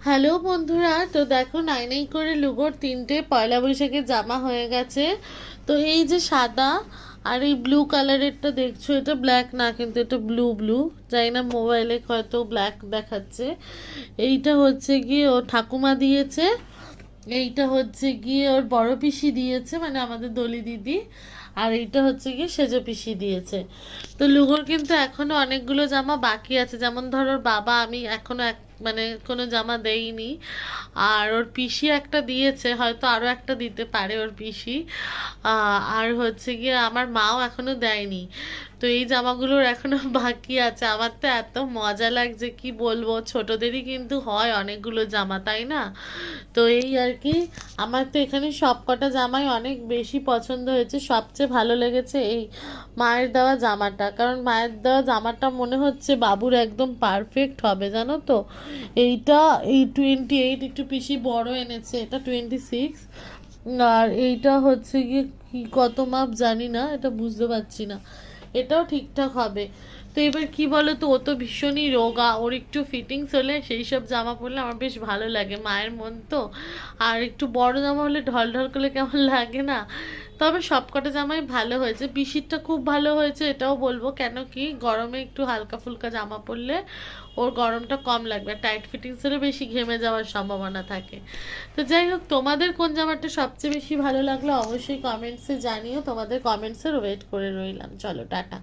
Hello বন্ধুরা, তো দেখো নাই করে লুগোর 3টে পয়লা বৈশাখের জামা হয়ে গেছে। তো এই যে সাদা আর এই ব্লু কালারেরটা দেখছো, এটা ব্ল্যাক না কিন্তু এটা ব্লু ব্লু, জানি না মোবাইলে হয়তো ব্ল্যাক দেখাচ্ছে। এইটা হচ্ছে গিয়ে ও ঠাকুমা দিয়েছে, এইটা হচ্ছে গিয়ে ওর বড় পিসি দিয়েছে মানে আমাদের দলি দিদি, আর এইটা হচ্ছে গিয়ে সেজো পিসি দিয়েছে। তো লুগোর কিন্তু এখনো অনেকগুলো জামা বাকি আছে, যেমন ধরো ওর বাবা আমি এখনো মানে কোনো জামা দেইনি, আর ওর পিসি একটা দিয়েছে, হয়তো আরও একটা দিতে পারে ওর পিসি। আর হচ্ছে গিয়ে আমার মাও এখনো দেয়নি। তো এই জামাগুলোর এখনো বাকি আছে। আমার তো এত মজা লাগছে কি বলবো, ছোটদেরই কিন্তু হয় অনেকগুলো জামা, তাই না? তো এই আর কি, আমার তো এখানে সব কটা জামাই অনেক বেশি পছন্দ হয়েছে। সবচেয়ে ভালো লেগেছে এই মায়ের দেওয়া জামাটা, কারণ মায়ের দেওয়া জামাটা মনে হচ্ছে বাবুর একদম পারফেক্ট হবে, জানো তো। এইটা এই 28, একটু পিসি বড় এনেছে, এটা 26। আর এইটা হচ্ছে গিয়ে কি কত মাপ জানি না, এটা বুঝতে পারছি না। এটাও ঠিকঠাক হবে। তো এবার কি বলো তো, ও তো ভীষণই রোগা, ওর একটু ফিটিংস হলে সেই সব জামা পরলে আমার বেশ ভালো লাগে, মায়ের মন তো। আর একটু বড় জামা হলে ঢল ঢল করলে কেমন লাগে না। তবে সবকটা জামাই ভালো হয়েছে, পিসিরটা খুব ভালো হয়েছে এটাও বলবো, কেন কি গরমে একটু হালকা ফুলকা জামা পরলে ওর গরমটা কম লাগবে, টাইট ফিটিংস হলে বেশি ঘেমে যাওয়ার সম্ভাবনা থাকে। তো যাই হোক, তোমাদের কোন জামাটা সবচেয়ে বেশি ভালো লাগলো অবশ্যই কমেন্টসে জানিও, তোমাদের কমেন্টসের ওয়েট করে রইলাম। চলো টাটা।